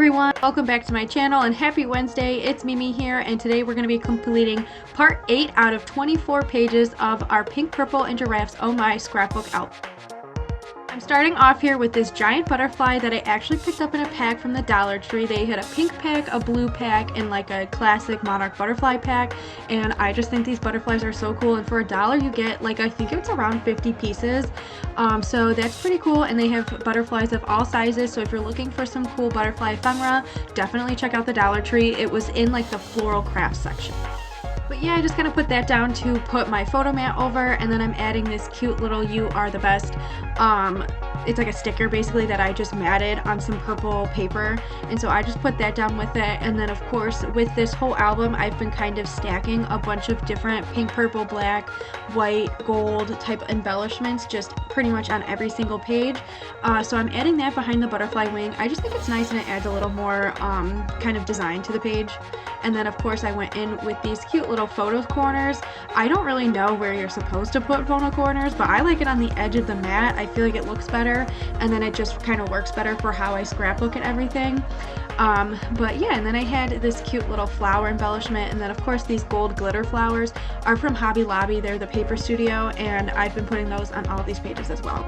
everyone, welcome back to my channel and happy Wednesday. It's Mimi here, and today we're going to be completing part 8 out of 24 pages of our Pink, Purple, and Giraffes Oh My scrapbook album. I'm starting off here with this giant butterfly that I actually picked up in a pack from the Dollar Tree. They had a pink pack, a blue pack, and like a classic monarch butterfly pack, and I just think these butterflies are so cool. And for $1 you get, like, I think it's around 50 pieces, so that's pretty cool. And they have butterflies of all sizes, so if you're looking for some cool butterfly ephemera, definitely check out the Dollar Tree. It was in like the floral crafts section. But yeah, I just kind of put that down to put my photo mat over, and then I'm adding this cute little "You Are the Best." It's like a sticker basically that I just matted on some purple paper, and so I just put that down with it. And then of course with this whole album I've been kind of stacking a bunch of different pink, purple, black, white, gold type embellishments just pretty much on every single page. So I'm adding that behind the butterfly wing. I just think it's nice and it adds a little more kind of design to the page. And then of course I went in with these cute little photo corners. I don't really know where you're supposed to put photo corners, but I like it on the edge of the mat. I feel like it looks better, and then it just kind of works better for how I scrapbook and everything. But yeah, and then I had this cute little flower embellishment, and then of course these gold glitter flowers are from Hobby Lobby. They're the paper studio, and I've been putting those on all these pages as well.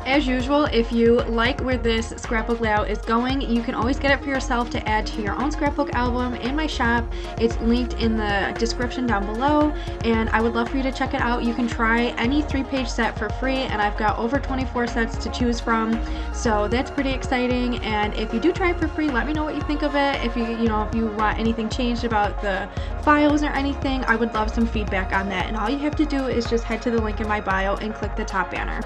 As usual, if you like where this scrapbook layout is going, you can always get it for yourself to add to your own scrapbook album in my shop. It's linked in the description down below, and I would love for you to check it out. You can try any 3-page set for free, and I've got over 24 sets to choose from, so that's pretty exciting. And if you do try it for free, let me know what you think of it. If you want anything changed about the files or anything, I would love some feedback on that. And all you have to do is just head to the link in my bio and click the top banner.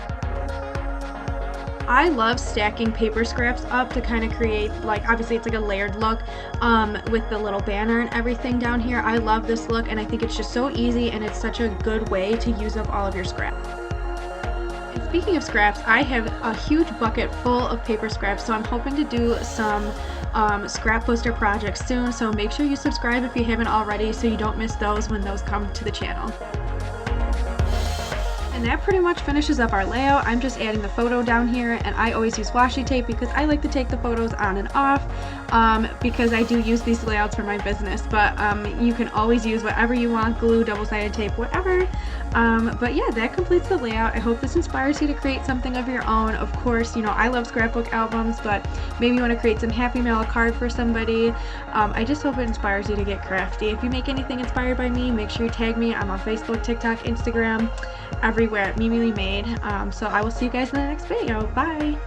I love stacking paper scraps up to kind of create, like, obviously it's like a layered look with the little banner and everything down here. I love this look, and I think it's just so easy, and it's such a good way to use up all of your scraps. And speaking of scraps, I have a huge bucket full of paper scraps, so I'm hoping to do some scrap poster projects soon, so make sure you subscribe if you haven't already so you don't miss those when those come to the channel. And that pretty much finishes up our layout. I'm just adding the photo down here, and I always use washi tape because I like to take the photos on and off because I do use these layouts for my business. But you can always use whatever you want, glue, double-sided tape, whatever. But yeah, that completes the layout. I hope this inspires you to create something of your own. Of course, I love scrapbook albums, but maybe you want to create some Happy Mail, a card for somebody. I just hope it inspires you to get crafty. If you make anything inspired by me, make sure you tag me. I'm on Facebook, TikTok, Instagram, everywhere at Mimi Made. So I will see you guys in the next video. Bye!